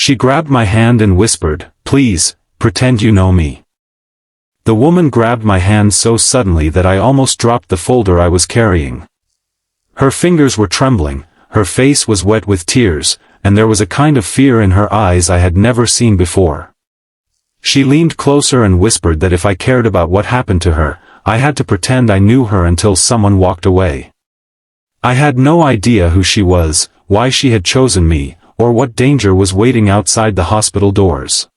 She grabbed my hand and whispered, "Please, pretend you know me." The woman grabbed my hand so suddenly that I almost dropped the folder I was carrying. Her fingers were trembling, her face was wet with tears, and there was a kind of fear in her eyes I had never seen before. She leaned closer and whispered that if I cared about what happened to her, I had to pretend I knew her until someone walked away. I had no idea who she was, why she had chosen me, or what danger was waiting outside the hospital doors.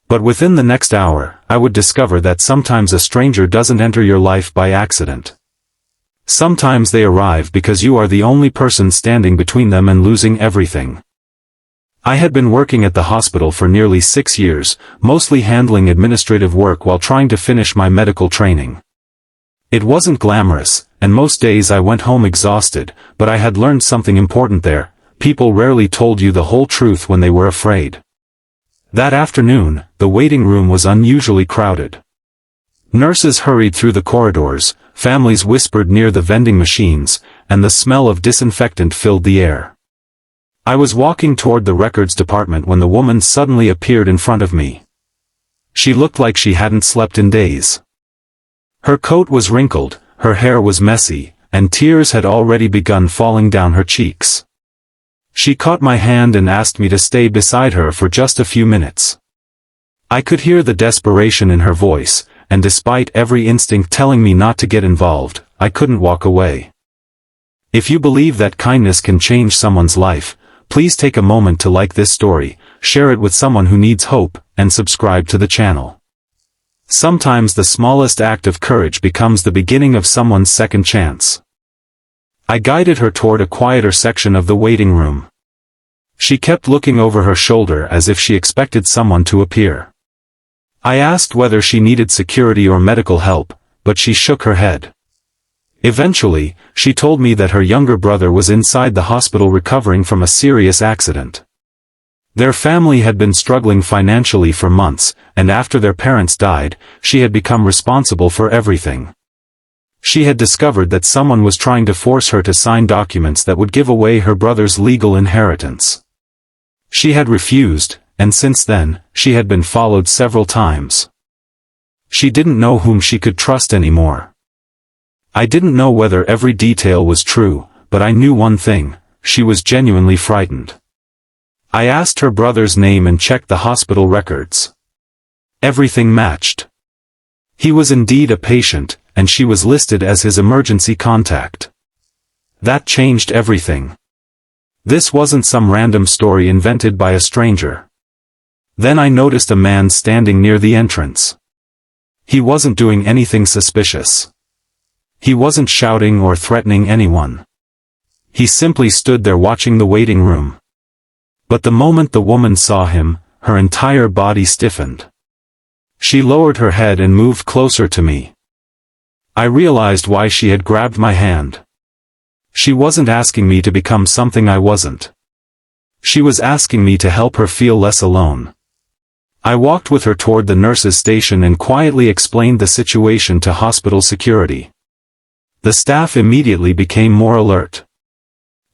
But within the next hour, I would discover that sometimes a stranger doesn't enter your life by accident. Sometimes they arrive because you are the only person standing between them and losing everything. I had been working at the hospital for nearly 6 years, mostly handling administrative work while trying to finish my medical training. It wasn't glamorous, and most days I went home exhausted, but I had learned something important there: people rarely told you the whole truth when they were afraid. That afternoon, the waiting room was unusually crowded. Nurses hurried through the corridors, families whispered near the vending machines, and the smell of disinfectant filled the air. I was walking toward the records department when the woman suddenly appeared in front of me. She looked like she hadn't slept in days. Her coat was wrinkled, her hair was messy, and tears had already begun falling down her cheeks. She caught my hand and asked me to stay beside her for just a few minutes. I could hear the desperation in her voice, and despite every instinct telling me not to get involved, I couldn't walk away. If you believe that kindness can change someone's life, please take a moment to like this story, share it with someone who needs hope, and subscribe to the channel. Sometimes the smallest act of courage becomes the beginning of someone's second chance. I guided her toward a quieter section of the waiting room. She kept looking over her shoulder as if she expected someone to appear. I asked whether she needed security or medical help, but she shook her head. Eventually, she told me that her younger brother was inside the hospital recovering from a serious accident. Their family had been struggling financially for months, and after their parents died, she had become responsible for everything. She had discovered that someone was trying to force her to sign documents that would give away her brother's legal inheritance. She had refused, and since then, she had been followed several times. She didn't know whom she could trust anymore. I didn't know whether every detail was true, but I knew one thing: she was genuinely frightened. I asked her brother's name and checked the hospital records. Everything matched. He was indeed a patient, and she was listed as his emergency contact. That changed everything. This wasn't some random story invented by a stranger. Then I noticed a man standing near the entrance. He wasn't doing anything suspicious. He wasn't shouting or threatening anyone. He simply stood there watching the waiting room. But the moment the woman saw him, her entire body stiffened. She lowered her head and moved closer to me. I realized why she had grabbed my hand. She wasn't asking me to become something I wasn't. She was asking me to help her feel less alone. I walked with her toward the nurse's station and quietly explained the situation to hospital security. The staff immediately became more alert.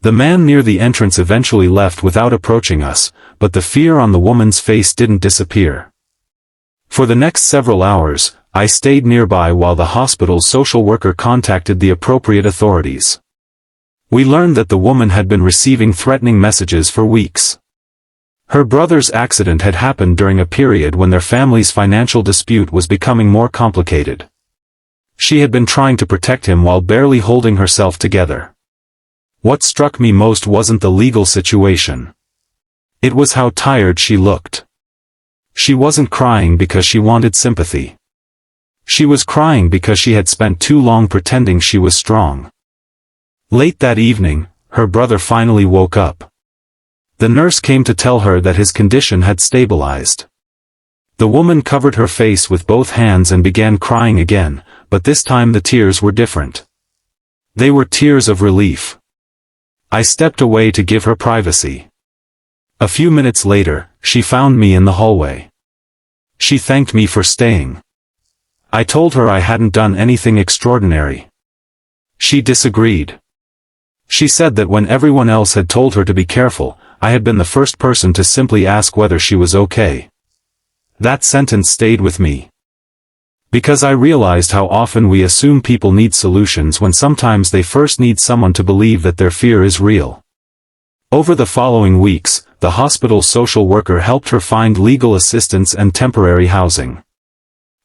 The man near the entrance eventually left without approaching us, but the fear on the woman's face didn't disappear. For the next several hours, I stayed nearby while the hospital's social worker contacted the appropriate authorities. We learned that the woman had been receiving threatening messages for weeks. Her brother's accident had happened during a period when their family's financial dispute was becoming more complicated. She had been trying to protect him while barely holding herself together. What struck me most wasn't the legal situation. It was how tired she looked. She wasn't crying because she wanted sympathy. She was crying because she had spent too long pretending she was strong. Late that evening, her brother finally woke up. The nurse came to tell her that his condition had stabilized. The woman covered her face with both hands and began crying again, but this time the tears were different. They were tears of relief. I stepped away to give her privacy. A few minutes later, she found me in the hallway. She thanked me for staying. I told her I hadn't done anything extraordinary. She disagreed. She said that when everyone else had told her to be careful, I had been the first person to simply ask whether she was okay. That sentence stayed with me. Because I realized how often we assume people need solutions when sometimes they first need someone to believe that their fear is real. Over the following weeks, the hospital's social worker helped her find legal assistance and temporary housing.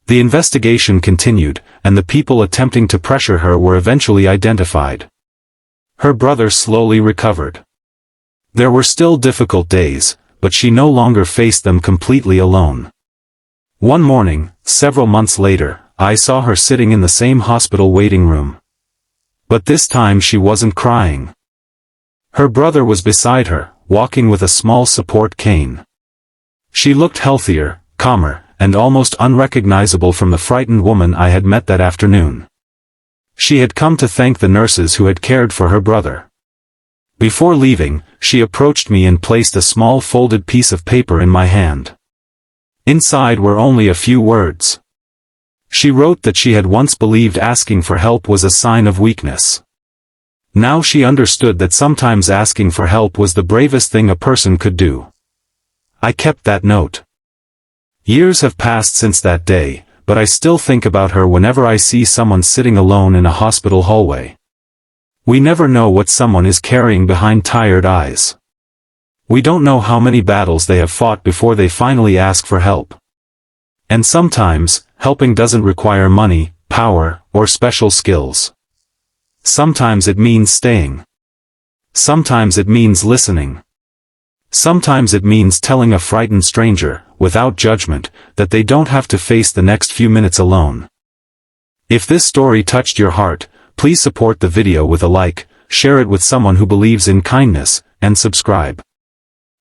The investigation continued, and the people attempting to pressure her were eventually identified. Her brother slowly recovered. There were still difficult days, but she no longer faced them completely alone. One morning, several months later, I saw her sitting in the same hospital waiting room. But this time she wasn't crying. Her brother was beside her, walking with a small support cane. She looked healthier, calmer, and almost unrecognizable from the frightened woman I had met that afternoon. She had come to thank the nurses who had cared for her brother. Before leaving, she approached me and placed a small folded piece of paper in my hand. Inside were only a few words. She wrote that she had once believed asking for help was a sign of weakness. Now she understood that sometimes asking for help was the bravest thing a person could do. I kept that note. Years have passed since that day, but I still think about her whenever I see someone sitting alone in a hospital hallway. We never know what someone is carrying behind tired eyes. We don't know how many battles they have fought before they finally ask for help. And sometimes, helping doesn't require money, power, or special skills. Sometimes it means staying. Sometimes it means listening. Sometimes it means telling a frightened stranger, without judgment, that they don't have to face the next few minutes alone. If this story touched your heart, please support the video with a like, share it with someone who believes in kindness, and subscribe.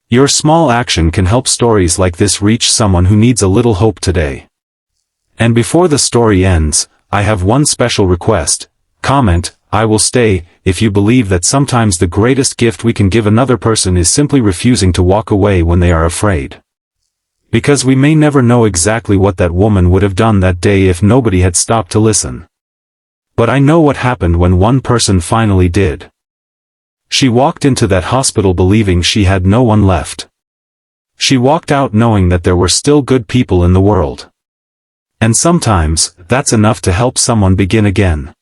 Your small action can help stories like this reach someone who needs a little hope today. And before the story ends, I have one special request. Comment, "I will stay," if you believe that sometimes the greatest gift we can give another person is simply refusing to walk away when they are afraid. Because we may never know exactly what that woman would have done that day if nobody had stopped to listen. But I know what happened when one person finally did. She walked into that hospital believing she had no one left. She walked out knowing that there were still good people in the world. And sometimes, that's enough to help someone begin again.